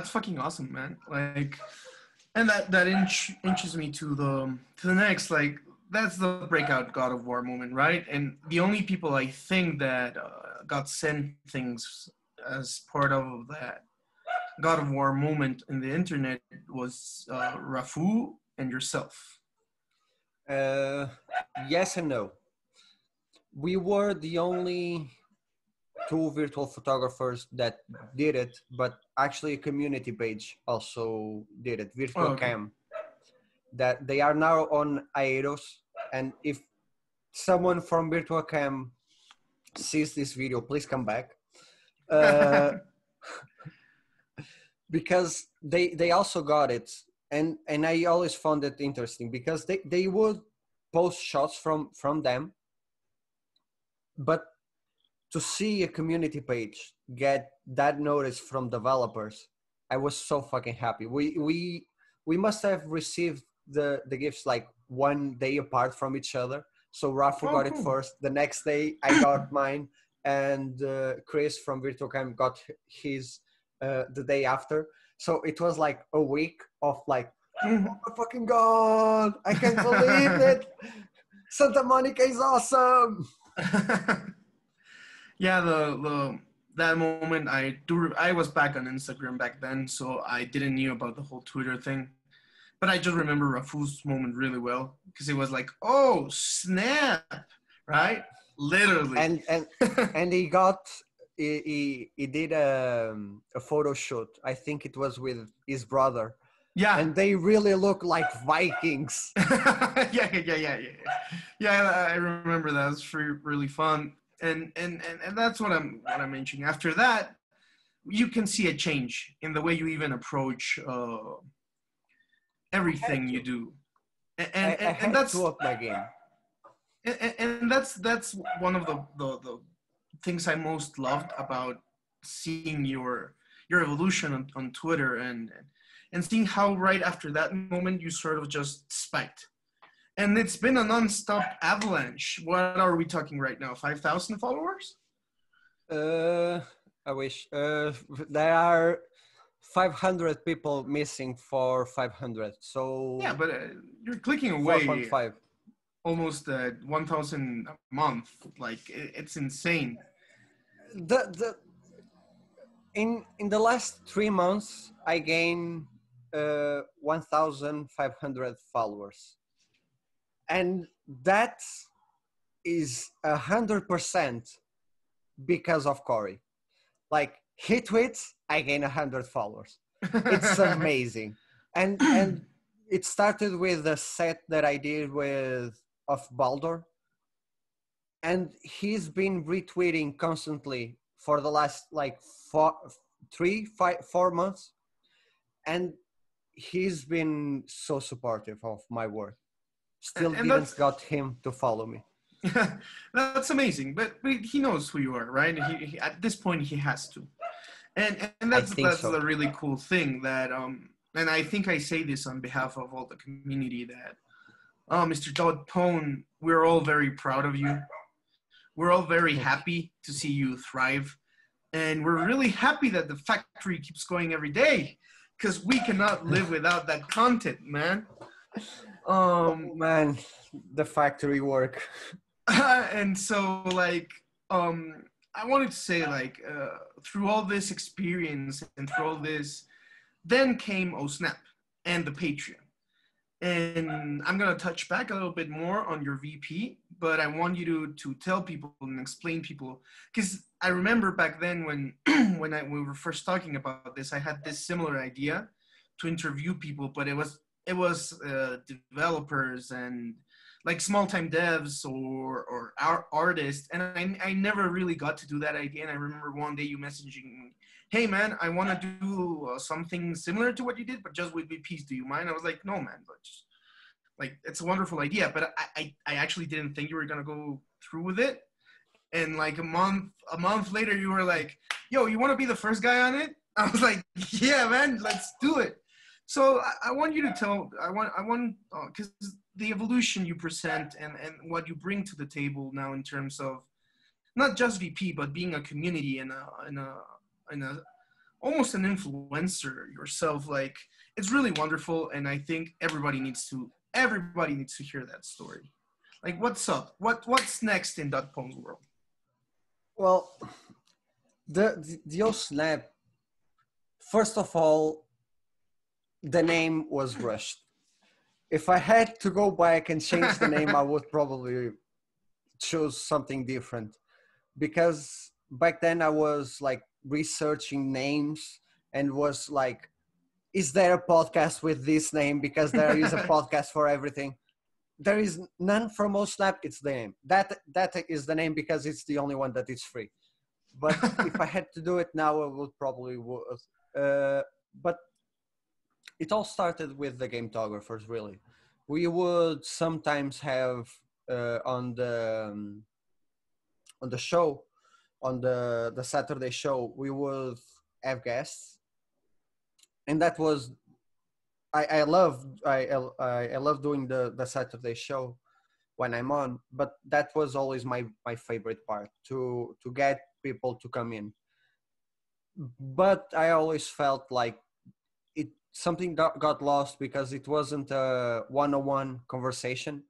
that's fucking awesome, man. Like, and that inches me to the next. Like, that's the breakout God of War moment, right? And the only people I think that got sent things as part of that God of War moment in the internet was Rafu and yourself. Uh, yes and no. We were the only two virtual photographers that did it, but actually a community page also did it, Oh, Virtual okay. Cam, that they are now on hiatus. And if someone from Virtual Cam sees this video, please come back. Uh, because they also got it. And I always found it interesting because they would post shots from them, but to see a community page get that notice from developers, I was so fucking happy. We must have received the gifts like one day apart from each other. So Rafa Oh, got it cool. first. The next day I got mine, and Chris from Virtual Cam got his the day after. So it was like a week of like, oh my fucking god, I can't believe it. Santa Monica is awesome. Yeah, the that moment I was back on Instagram back then, so I didn't knew about the whole Twitter thing. But I just remember Rafu's moment really well because it was like, oh snap, right? Literally. And he got he did a photo shoot. I think it was with his brother, Yeah. and they really look like Vikings. Yeah, I remember that. It was really fun. And that's what I'm mentioning. After that, you can see a change in the way you even approach everything you do. I And had to up my game. and that's one of the things I most loved about seeing your evolution on Twitter and seeing how right after that moment you sort of just spiked. And it's been a non-stop avalanche. What are we talking right now? 5,000 followers? I wish. There are 500 people missing for 500. So Yeah, but you're clicking away 4.5. almost 1,000 a month. Like it's insane. The in the last 3 months, I gained 1,500 followers, and that is 100% because of Corey. Like he tweets, I gain 100 followers. It's amazing. And it started with a set that I did with of Baldur, and he's been retweeting constantly for the last like 4 months, and he's been so supportive of my work. Still And didn't got him to follow me. that's amazing. But he knows who you are, right? He at this point he has to. And I that's think so. the really cool thing that and I think I say this on behalf of all the community that Mr. DotPone, we're all very proud of you. We're all very happy to see you thrive. And we're really happy that the factory keeps going every day because we cannot live without that content, man. Man, the factory work. And so, like, I wanted to say, like, through all this experience and through all this, then came Oh Snap and the Patreon. And I'm going to touch back a little bit more on your VP, but I want you to tell people and explain people, because I remember back then when we were first talking about this, I had this similar idea to interview people, but it was developers and like small time devs or our artists, and I never really got to do that idea. And I remember one day you messaging me, hey man, I want to do something similar to what you did, but just with VPs. Do you mind? I was like, no man, but just, like, it's a wonderful idea, but I actually didn't think you were gonna go through with it. And like a month later, you were like, yo, you want to be the first guy on it? I was like, yeah man, let's do it. So I want you to tell, I want because the evolution you present and what you bring to the table now in terms of not just VP, but being a community and a almost an influencer yourself. Like it's really wonderful, and I think everybody needs to hear that story. Like what's up? What's next in DotPone's world? Well, the old snap. First of all, the name was rushed. If I had to go back and change the name, I would probably choose something different, because back then I was like researching names and was like, is there a podcast with this name? Because there is a podcast for everything. There is none from OSnap. It's the name. That is the name because it's the only one that is free. But if I had to do it now, I would probably would. But it all started with the game tographers. Really, we would sometimes have on the show, on the Saturday show, we would have guests, and that was I love doing the Saturday show when I'm on, but that was always my favorite part, to get people to come in. But I always felt like it something got lost because it wasn't a one-on-one conversation.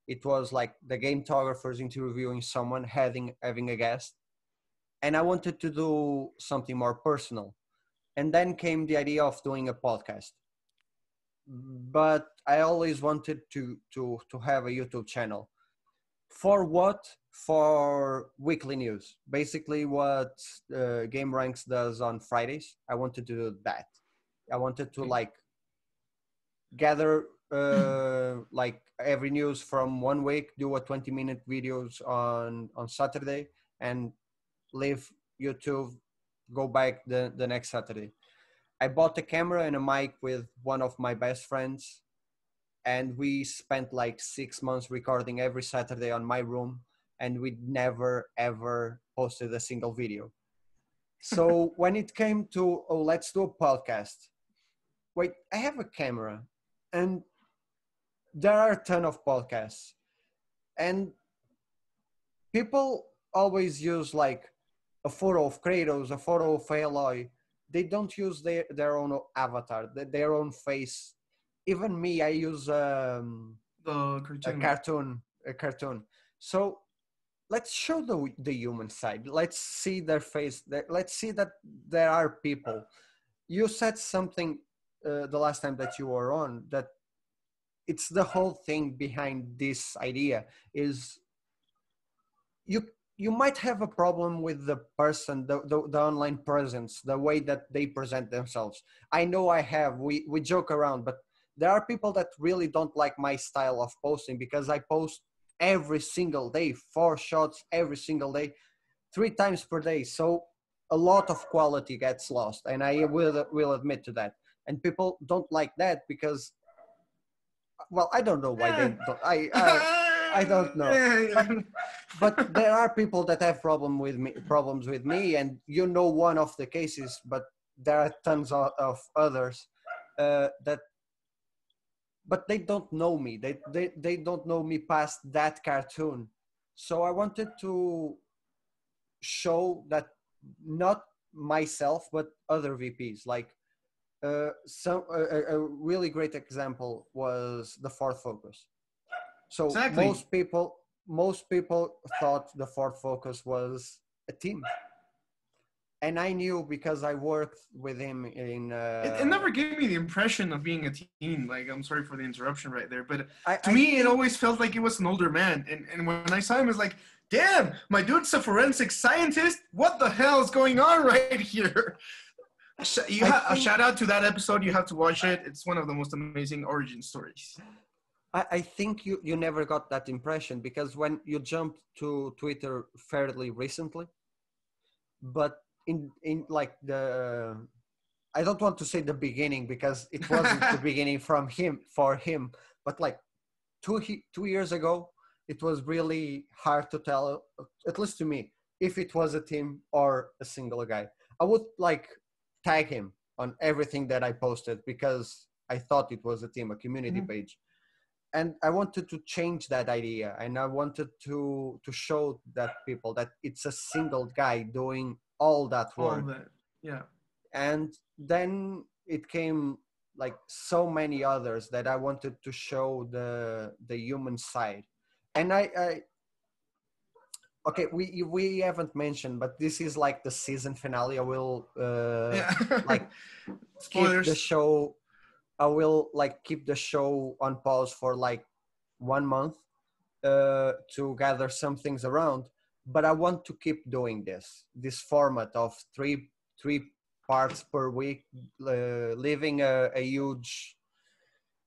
It was like the game tographers interviewing someone, having a guest, and I wanted to do something more personal. And then came the idea of doing a podcast. But I always wanted to have a YouTube channel. For what? For weekly news. Basically, what Game Ranks does on Fridays. I wanted to do that. I wanted to like gather like every news from one week, do a 20-minute videos on Saturday, and leave YouTube, go back the next Saturday. I bought a camera and a mic with one of my best friends, and we spent like 6 months recording every Saturday on my room, and we never ever posted a single video. So when it came to, oh, let's do a podcast. Wait, I have a camera, and there are a ton of podcasts, and people always use like a photo of Kratos, a photo of Aloy. They don't use their own avatar, their own face. Even me, I use The a cartoon. cartoon, a cartoon. So let's show the human side. Let's see their face. Let's see that there are people. You said something the last time that you were on, that it's the whole thing behind this idea is you you might have a problem with the person, the online presence, the way that they present themselves. I know I have. We joke around, but there are people that really don't like my style of posting because I post every single day, 4 shots every single day, 3 times per day. So a lot of quality gets lost, and I will admit to that. And people don't like that because, well, I don't know why they Eh. don't. I don't know, but there are people that have problems with me, and you know one of the cases, but there are tons of others that, but they don't know me. They don't know me past that cartoon. So I wanted to show that, not myself but other VPs. Like a really great example was the Ford Focus. So Exactly. most people thought the Ford Focus was a team, and I knew because I worked with him in. It never gave me the impression of being a teen. Like, I'm sorry for the interruption right there, but to I me, it think always felt like it was an older man. And when I saw him, it's like, damn, my dude's a forensic scientist. What the hell is going on right here? I A think shout out to that episode. You have to watch it. It's one of the most amazing origin stories. I think you never got that impression because when you jumped to Twitter fairly recently, but in like the, I don't want to say the beginning because it wasn't the beginning from him for him, but like 2 years ago, it was really hard to tell, at least to me, if it was a team or a single guy. I would like tag him on everything that I posted because I thought it was a team, a community Mhm. page. And I wanted to change that idea, and I wanted to show that people that it's a single guy doing all that All work. that. Yeah. And then it came like so many others that I wanted to show the human side. And I okay, we haven't mentioned, but this is like the season finale. I will Yeah. like keep the Spoilers. show. I will like keep the show on pause for like 1 month to gather some things around. But I want to keep doing this format of three parts per week, leaving a huge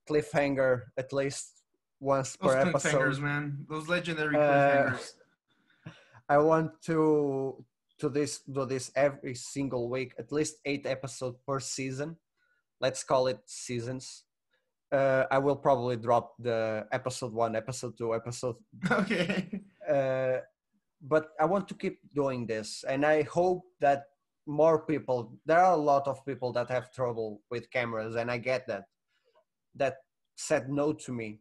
cliffhanger at least once Those per episode. cliffhangers, man. Those legendary Uh, cliffhangers. I want to this do this every single week, at least 8 episodes per season. Let's call it seasons. I will probably drop the episode 1, episode 2, episode. Okay. Uh, but I want to keep doing this, and I hope that more people. There are a lot of people that have trouble with cameras, and I get that. That said no to me,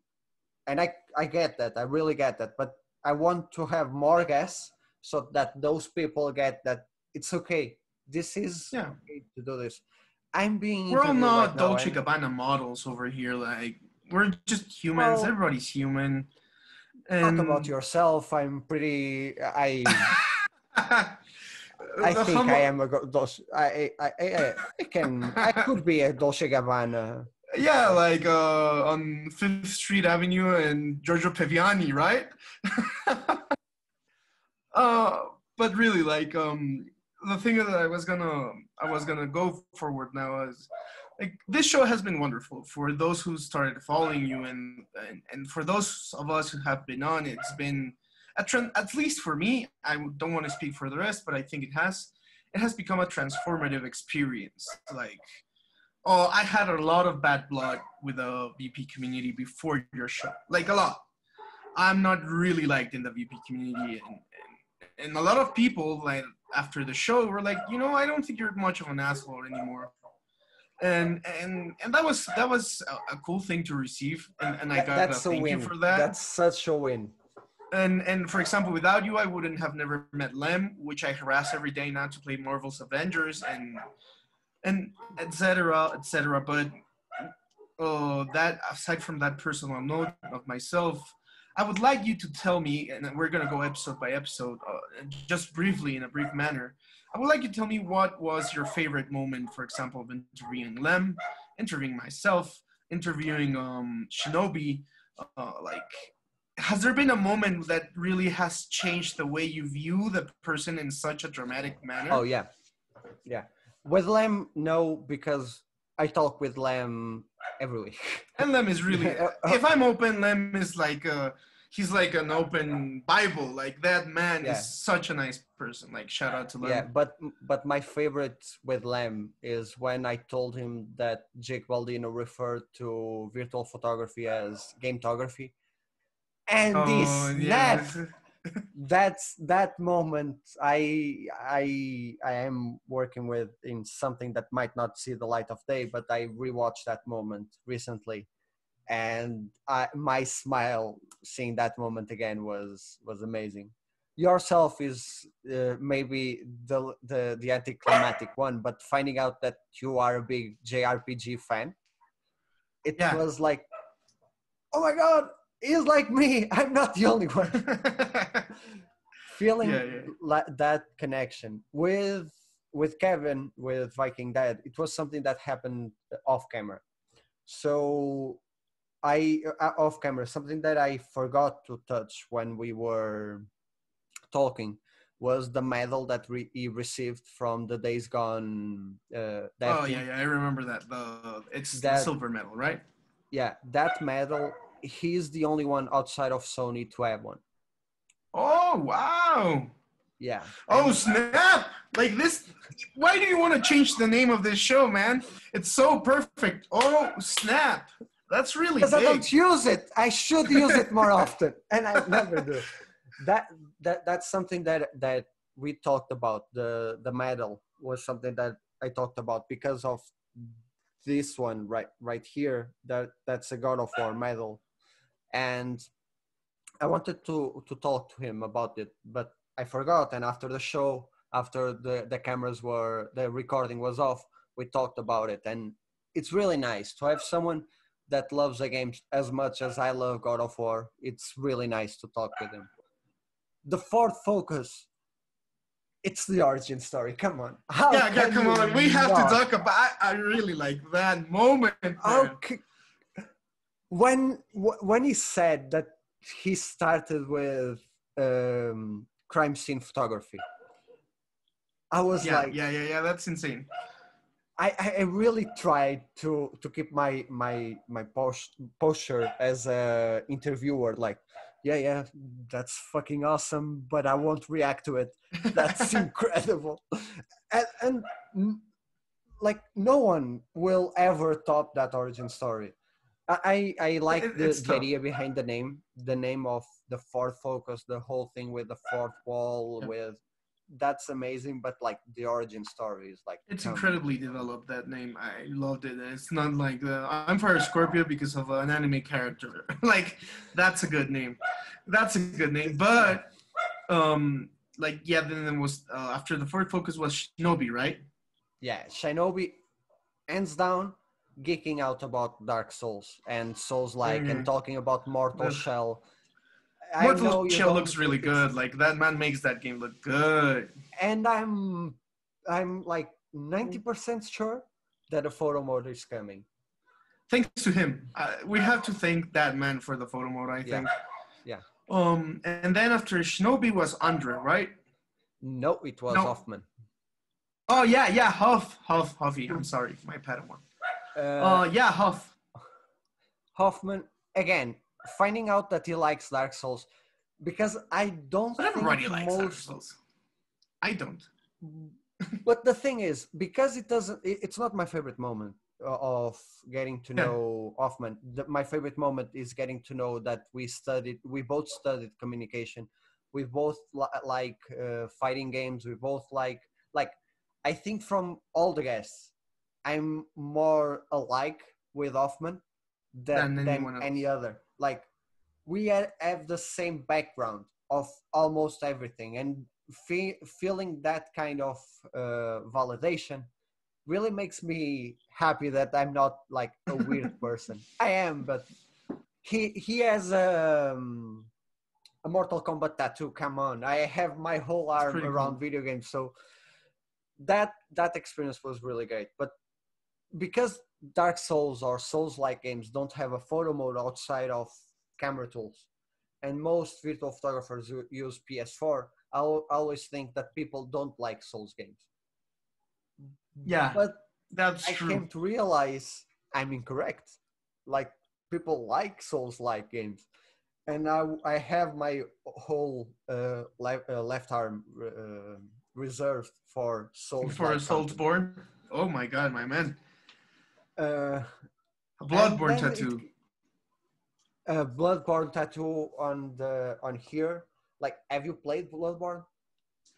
and I get that. I really get that. But I want to have more guests so that those people get that it's okay. This is Yeah. okay to do this. I'm being We're all interviewed right not now, Dolce and Gabbana models over here. Like, we're just humans. well, Everybody's human. talk about And yourself. I'm pretty. I the think I hum- am a Dolce. I can. I could be a Dolce Gabbana. yeah, like on Fifth Street Avenue and Giorgio Peviani, right? uh, but really, like the thing that I was gonna go forward now is like this show has been wonderful for those who started following you and for those of us who have been on. It's been a trend, at least for me. I don't want to speak for the rest, but I think it has become a transformative experience. Like, oh, I had a lot of bad blood with the VP community before your show, like a lot. I'm not really liked in the VP community, and a lot of people like after the show were like, I don't think you're much of an asshole anymore. And that was a cool thing to receive, and I got a That's a thank you win. for that. That's such a win. And for example, without you, I wouldn't have never met Lem, which I harass every day now to play Marvel's Avengers and etc. etc. But that aside from that personal note of myself, I would like you to tell me, and we're gonna go episode by episode, just briefly in a brief manner. I would like you to tell me what was your favorite moment, for example, of interviewing Lem, interviewing myself, interviewing Shinobi. Like, has there been a moment that really has changed the way you view the person in such a dramatic Oh manner? yeah, yeah. With Lem, no, because I talk with Lem every week. And Lem is really, Uh, uh, if I'm open, Lem is like he's like an open Bible. Like that man is yeah, such a nice person. Like shout out to yeah. Lem. But my favorite with Lem is when I told him that Jake Baldino referred to virtual photography as gametography, and Oh this snap. yes. That's that moment. I am working with in something that might not see the light of day, but I rewatched that moment recently, and my smile seeing that moment again was amazing. Yourself is maybe the anticlimactic one, but finding out that you are a big JRPG fan, it Yeah. was like, oh my god, he's like me. I'm not the only one. Feeling Yeah, yeah. that connection with Kevin with Viking Dad, it was something that happened off camera. So I off camera, something that I forgot to touch when we were talking was the medal that he received from the Days Gone dev Oh yeah, team. yeah. I remember that. It's the That silver medal, right? yeah, that medal. He's the only one outside of Sony to have one. Oh wow. Yeah, Oh and snap! Like this. Why do you want to change the name of this show, man? It's so perfect. Oh snap! That's really because I big. don't use it. I should use it more often, and I never do. That's something that we talked about. The medal was something that I talked about because of this one right here. That's a God of War medal, and I wanted to talk to him about it, but I forgot. And after the show, after the cameras were the recording was off, we talked about it, and it's really nice to have someone that loves the game as much as I love God of War. It's really nice to talk with him. The fourth focus, it's the origin story. Come on, how Yeah, can come you on. We have to not? talk about. I really like that moment, How man. when he said that he started with crime scene photography, I was Yeah, like, That's insane. I really tried to keep my posture as a interviewer, like, yeah, that's fucking awesome, but I won't react to it. That's incredible. And like no one will ever top that origin story. I like It's the tough. idea behind the name of the fourth focus, the whole thing with the fourth wall, Yeah. with that's amazing, but like the origin story is like, It's come on. incredibly developed, that name. I loved it. It's not like I'm Fire Scorpio because of an anime character. Like, that's a good name. That's a good name. Yeah, But, like, yeah, then it was, after the fourth focus was Shinobi, right? yeah, Shinobi, hands down, geeking out about Dark Souls and Souls like, and Mm-hmm. talking about Mortal Ugh. Shell. I Mortal know you Shell don't looks really think it's, good. Like, that man makes that game look good. and I'm like 90% sure that a photo mode is coming. Thanks to him. We have to thank that man for the photo mode, I Yeah, think. yeah. And then after Shinobi was Andre, right? No, it was No. Hoffman. Oh yeah, Huffy. I'm sorry, my Padawan. Uh, Yeah, Huff. Hoffman, again, finding out that he likes Dark Souls, because I don't But everybody think likes Dark most. Souls. I don't. But the thing is, because it's not my favorite moment of getting to Yeah. know Hoffman. My favorite moment is getting to know that we both studied communication. We both like fighting games. We both like, I think from all the guests, I'm more alike with Hoffman Than than anyone any else. other. Like, we have the same background of almost everything, and feeling that kind of validation really makes me happy that I'm not like a weird person. I am, but he has a Mortal Kombat tattoo. Come on, I have my whole It's arm pretty around cool. video games, so that experience was really great. But because Dark Souls or Souls like games don't have a photo mode outside of camera tools, and most virtual photographers use PS4, I always think that people don't like Souls games. Yeah, But that's I true. came to realize I'm incorrect. Like, people like Souls like games. And I have my whole left arm reserved for Souls For a like content. Soulsborne. Oh my god, my man. Uh, A and Bloodborne then it tattoo. Bloodborne tattoo on here. Like, have you played Bloodborne?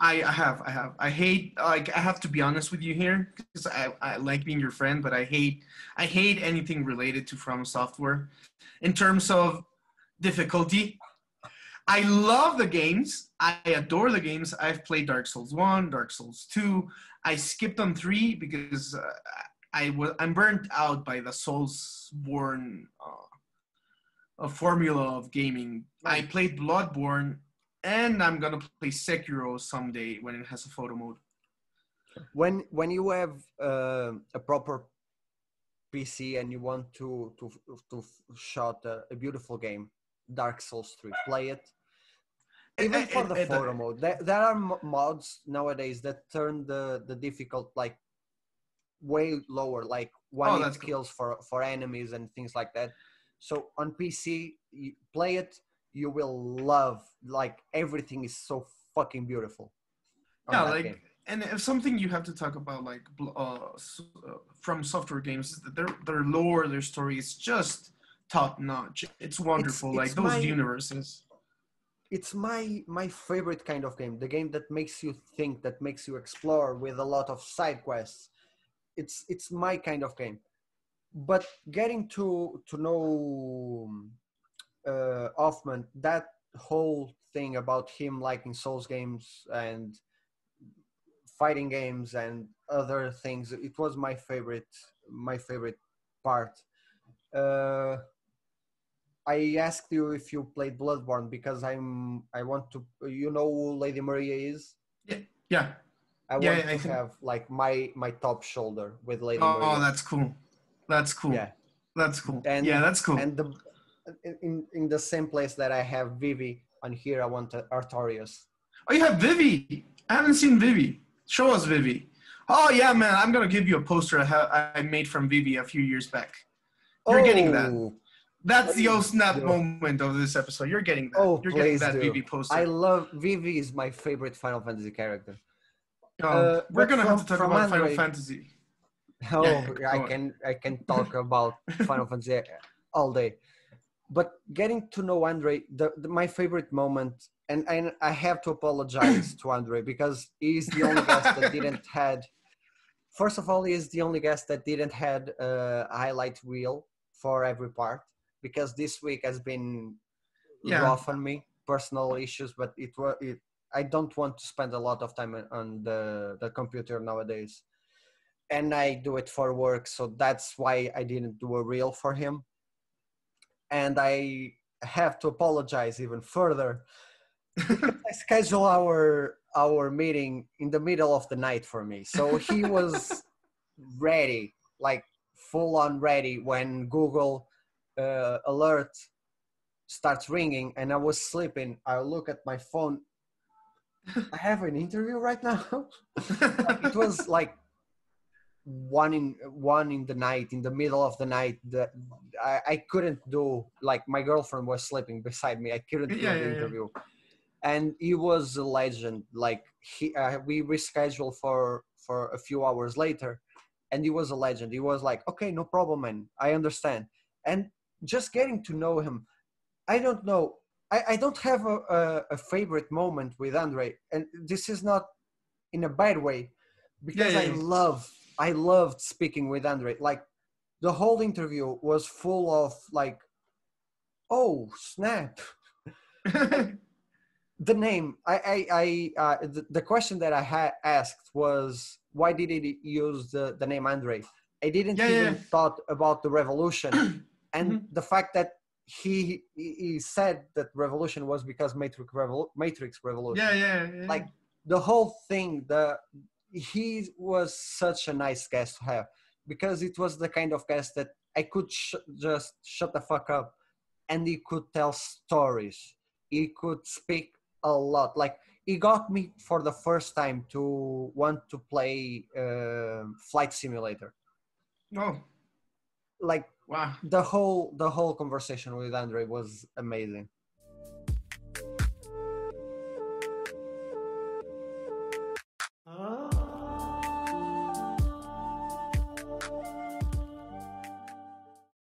I have. I hate, like, I have to be honest with you here because I like being your friend, but I hate anything related to From Software in terms of difficulty. I love the games. I adore the games. I've played Dark Souls 1, Dark Souls 2. I skipped on 3 because I'm burnt out by the Soulsborne formula of gaming. I Man, played Bloodborne, and I'm gonna play Sekiro someday when it has a photo mode. when you have a proper PC and you want to shot a beautiful game, Dark Souls 3, play it. Even for the photo mode, there are mods nowadays that turn the difficult like way lower, like one Oh, hit that's cool. kills for enemies and things like that. So on PC, you play it, you will love, like, everything is so fucking beautiful on Yeah, that game. like, and if something you have to talk about, like, from software games, is that their lore, their story is just top notch. It's It's wonderful. Like it's those my universes. it's my favorite kind of game, the game that makes you think, that makes you explore with a lot of side quests. It's my kind of game. But getting to know Hoffman, that whole thing about him liking Souls games and fighting games and other things. It was my favorite part. Uh, I asked you if you played Bloodborne because I want to, you know who Lady Maria is? Yeah, yeah, I yeah. want I to think. have like my top shoulder with Lady Oh, Maria. that's cool. That's cool. Yeah. That's cool. Yeah, And that's cool. and the in the same place that I have Vivi on here, I want Artorias. Oh, you have Vivi. I haven't seen Vivi. Show us Vivi. Oh yeah, man. I'm gonna give you a poster I made from Vivi a few years back. You're getting that. Oh, That's the oh please snap do. moment of this episode. You're getting that. Oh, You're getting please that do. Vivi I poster. love Vivi is my favorite Final Fantasy character. We're But gonna have to talk from about Final Andre, Fantasy. Yeah, yeah. oh, Go on. I can talk about Final Fantasy all day. But getting to know Andre, my favorite moment, and I have to apologize to Andre because he's the only guest that didn't had. First of all, he's the only guest that didn't had a highlight reel for every part because this week has been Yeah, rough on me, personal issues. But I don't want to spend a lot of time on the computer nowadays, and I do it for work, so that's why I didn't do a reel for him, and I have to apologize even further because I schedule our meeting in the middle of the night for me. So he was ready, like full on ready when Google alert starts ringing and I was sleeping. I look at my phone. I have an interview right now. Like it was like one in the night, in the middle of the night. That I couldn't do, like my girlfriend was sleeping beside me. I couldn't yeah, do the yeah, yeah. interview, and he was a legend. Like we rescheduled for a few hours later, and he was a legend. He was like, okay, no problem, man. I understand. And just getting to know him, I don't know. I don't have a favorite moment with Andre, and this is not in a bad way, Yeah, because yeah, I loved speaking with Andre. Like the whole interview was full of like, oh snap, yeah. like the name. The question that I had asked was why did he use the name Andre? I didn't Yeah, yeah. even thought about the revolution and Mhm. the fact that he said that revolution was because Matrix Yeah, revolution. yeah, yeah. Like the whole thing, he was such a nice guest to have because it was the kind of guest that I could just shut the fuck up and he could tell stories. He could speak a lot. Like he got me for the first time to want to play Flight Simulator. Oh, Like wow. the whole conversation with Andre was amazing.